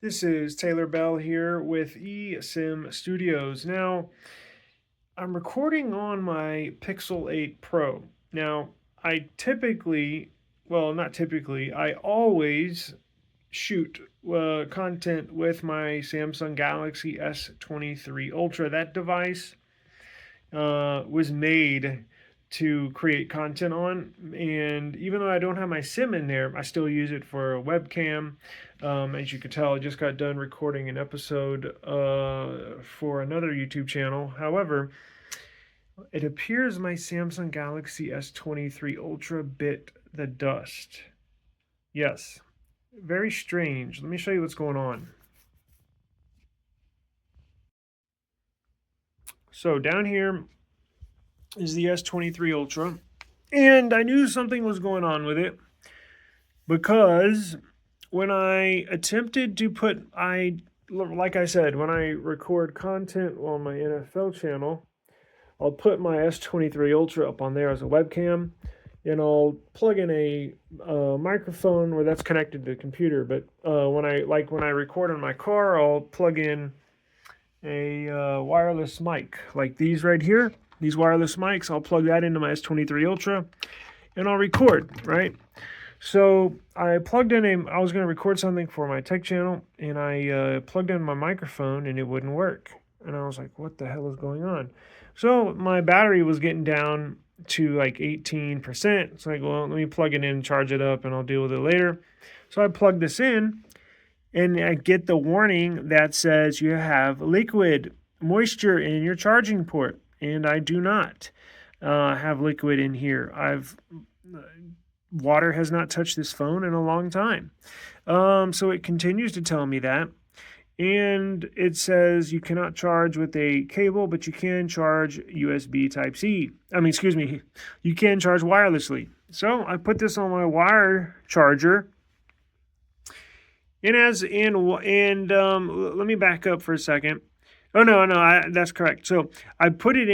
This is Taylor Bell here with Sevyn Studios. Now, I'm recording on my Pixel 8 Pro. Now, I typically, well, not typically, I always shoot content with my Samsung Galaxy S23 Ultra. That device was made to create content on, and even though I don't have my sim in there, I still use it for a webcam. As you can tell, I just got done recording an episode for another YouTube channel. However, it appears my Samsung Galaxy S23 Ultra bit the dust. Yes, very strange. Let me show you what's going on. So down here is the S23 Ultra, and I knew something was going on with it because when I attempted to like I said, when I record content on my NFL channel, I'll put my S23 Ultra up on there as a webcam, and I'll plug in a microphone where that's connected to the computer. But when I record on my car, I'll plug in a wireless mic like these right here. These wireless mics, I'll plug that into my S23 Ultra, and I'll record, right? So I plugged in I was going to record something for my tech channel, and I plugged in my microphone, and it wouldn't work. And I was like, what the hell is going on? So my battery was getting down to like 18%. It's like, well, let me plug it in, charge it up, and I'll deal with it later. So I plugged this in, and I get the warning that says you have liquid moisture in your charging port, and I do not have liquid in here. Water has not touched this phone in a long time. So it continues to tell me that. And it says you cannot charge with a cable, but you can charge USB Type-C. You can charge wirelessly. So I put this on my wire charger. Let me back up for a second. Oh, no, that's correct. So I plug it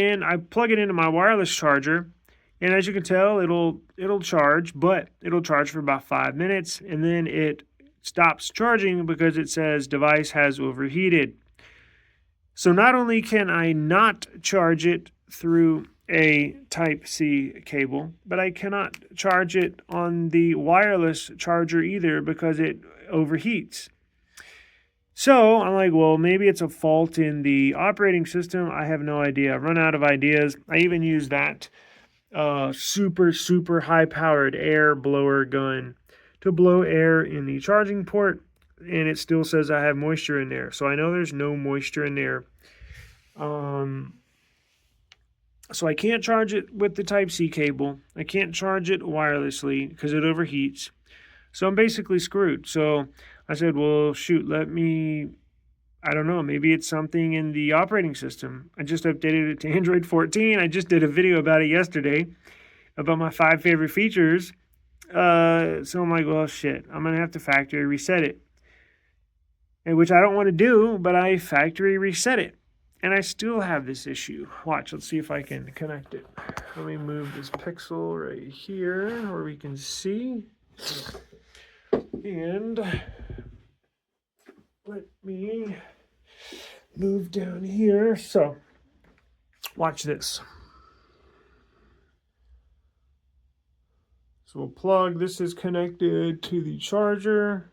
into my wireless charger. And as you can tell, it'll charge, but it'll charge for about 5 minutes, and then it stops charging because it says device has overheated. So not only can I not charge it through a Type-C cable, but I cannot charge it on the wireless charger either because it overheats. So I'm like, well, maybe it's a fault in the operating system. I have no idea. I've run out of ideas. I even use that super high powered air blower gun to blow air in the charging port, and it still says I have moisture in there. So I know there's no moisture in there. So I can't charge it with the Type-C cable. I can't charge it wirelessly because it overheats. So I'm basically screwed. So I said, well, shoot, I don't know, maybe it's something in the operating system. I just updated it to Android 14. I just did a video about it yesterday about my 5 favorite features. So I'm like, well, shit, I'm going to have to factory reset it. Which I don't want to do, but I factory reset it. And I still have this issue. Watch, let's see if I can connect it. Let me move this pixel right here where we can see. And let me move down here. So, watch this. So we'll plug, this is connected to the charger.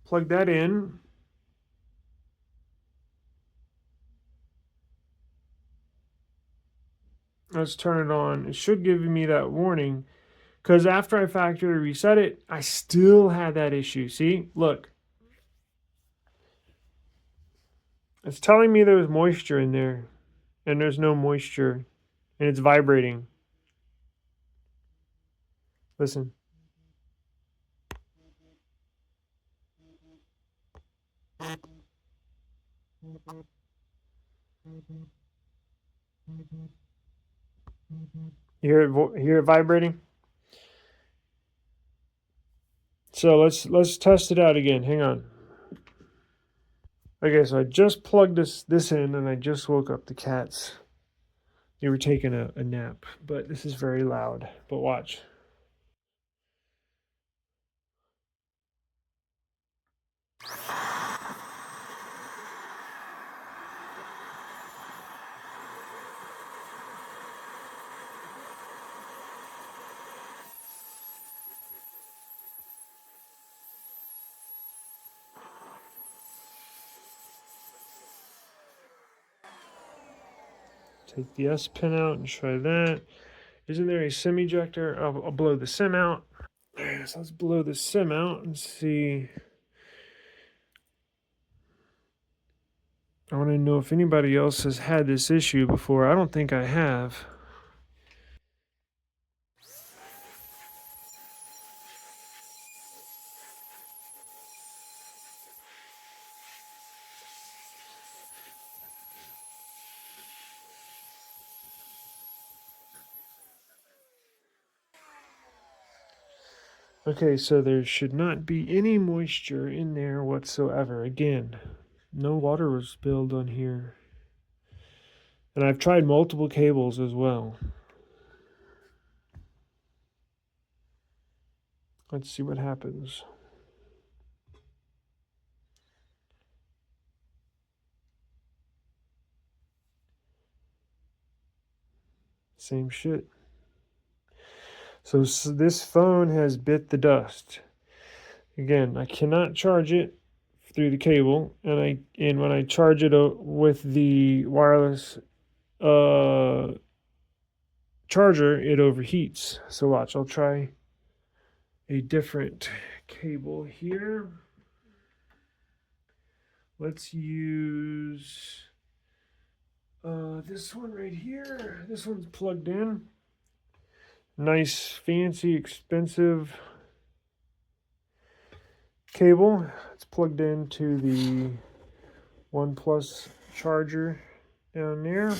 Plug that in. Let's turn it on. It should give me that warning. Because after I factory reset it, I still had that issue. See? Look. It's telling me there was moisture in there. And there's no moisture. And it's vibrating. Listen. You hear it vibrating? So let's test it out again. Hang on. Okay, so I just plugged this in, and I just woke up the cats. They were taking a nap, but this is very loud. But watch. Take the S pin out and try that. Isn't there a SIM ejector? I'll blow the SIM out. So let's blow the SIM out and see. I want to know if anybody else has had this issue before. I don't think I have. Okay, so there should not be any moisture in there whatsoever. Again, no water was spilled on here. And I've tried multiple cables as well. Let's see what happens. Same shit. So this phone has bit the dust. Again, I cannot charge it through the cable, and when I charge it with the wireless charger, it overheats. So watch, I'll try a different cable here. Let's use this one right here. This one's plugged in. Nice, fancy, expensive cable. It's plugged into the OnePlus charger down there.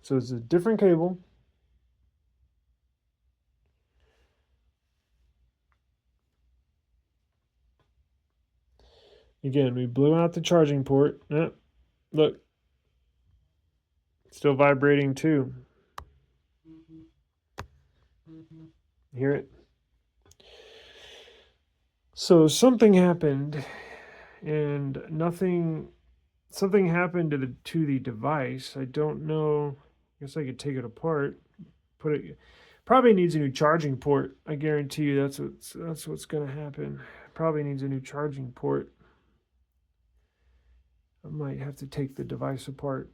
So it's a different cable. Again, we blew out the charging port. Look, still vibrating too. Hear it? So something happened, and something happened to the device. I don't know. I guess I could take it apart, put it. Probably needs a new charging port. I guarantee you that's what's going to happen. Probably needs a new charging port. I might have to take the device apart.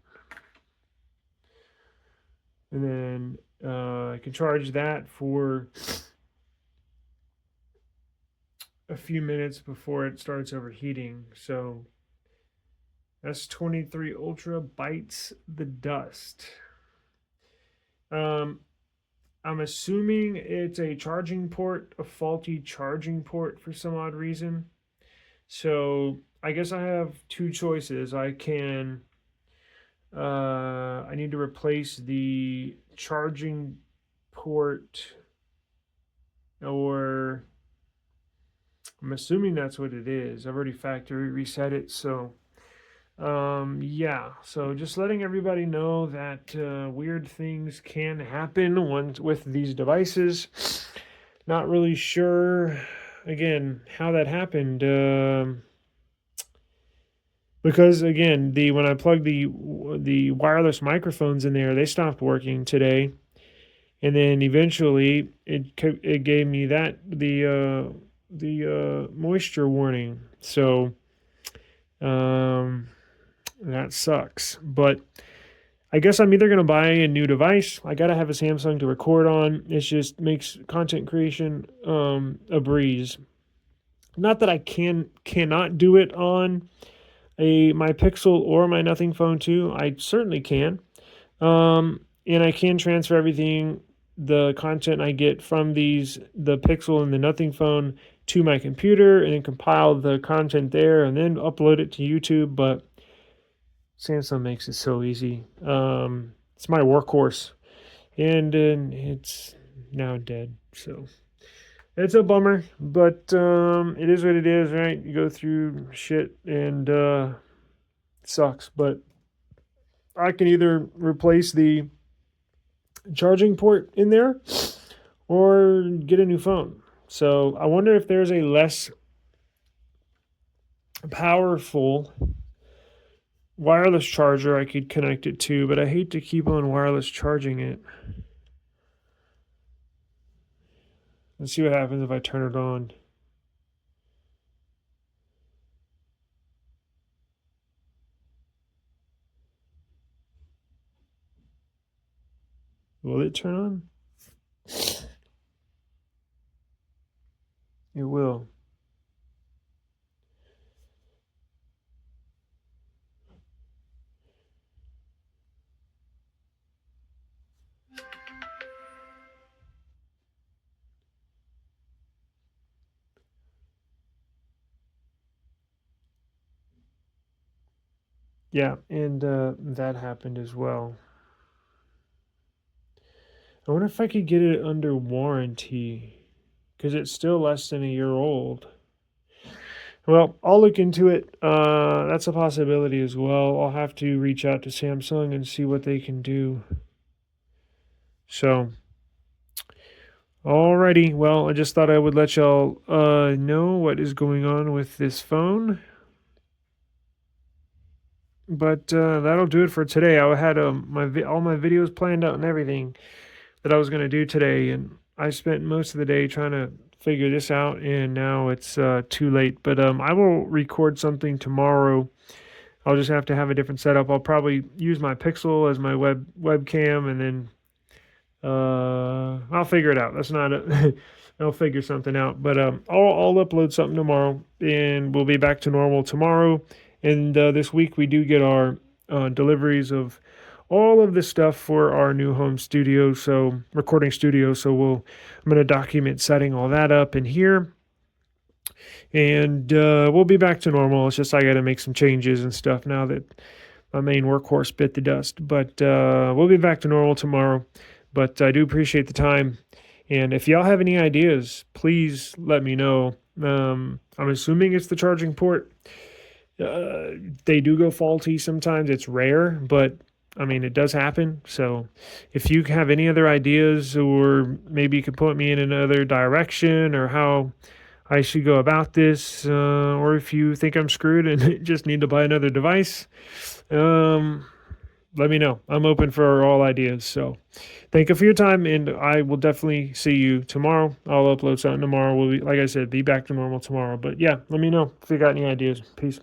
And then I can charge that for a few minutes before it starts overheating. So S23 Ultra bites the dust. I'm assuming it's a charging port, a faulty charging port for some odd reason. So I guess I have two choices. I need to replace the charging port, or I'm assuming that's what it is. I've already factory reset it. So yeah, so just letting everybody know that weird things can happen with these devices. Not really sure, again, how that happened. Because again, when I plugged the wireless microphones in there, they stopped working today, and then eventually it gave me the moisture warning. So that sucks. But I guess I'm either gonna buy a new device. I gotta have a Samsung to record on. It just makes content creation a breeze. Not that I cannot do it on my Pixel or my Nothing Phone 2. I certainly can. And I can transfer everything, the content I get from the Pixel and the Nothing Phone, to my computer, and then compile the content there and then upload it to YouTube. But Samsung makes it so easy. It's my workhorse, and it's now dead. So it's a bummer, but it is what it is, right? You go through shit, and it sucks. But I can either replace the charging port in there or get a new phone. So I wonder if there's a less powerful wireless charger I could connect it to, but I hate to keep on wireless charging it. Let's see what happens if I turn it on. Will it turn on? It will. Yeah, and that happened as well. I wonder if I could get it under warranty, because it's still less than a year old. Well, I'll look into it. That's a possibility as well. I'll have to reach out to Samsung and see what they can do. So, alrighty. Well, I just thought I would let y'all know what is going on with this phone. But that'll do it for today. I had all my videos planned out and everything that I was going to do today, and I spent most of the day trying to figure this out, and now it's too late. But I will record something tomorrow. I'll just have to have a different setup. I'll probably use my Pixel as my webcam, and then I'll figure it out. That's not a I'll figure something out. But I'll upload something tomorrow, and we'll be back to normal tomorrow. And this week we do get our deliveries of all of the stuff for our new home studio, so recording studio. So I'm going to document setting all that up in here, and we'll be back to normal. It's just I got to make some changes and stuff now that my main workhorse bit the dust. But we'll be back to normal tomorrow. But I do appreciate the time, and if y'all have any ideas, please let me know. I'm assuming it's the charging port. They do go faulty sometimes. It's rare, but I mean, it does happen. So if you have any other ideas, or maybe you could point me in another direction, or how I should go about this, or if you think I'm screwed and just need to buy another device, let me know. I'm open for all ideas. So thank you for your time, and I will definitely see you tomorrow. I'll upload something tomorrow. We'll be, like I said, be back to normal tomorrow. But yeah, let me know if you got any ideas. Peace.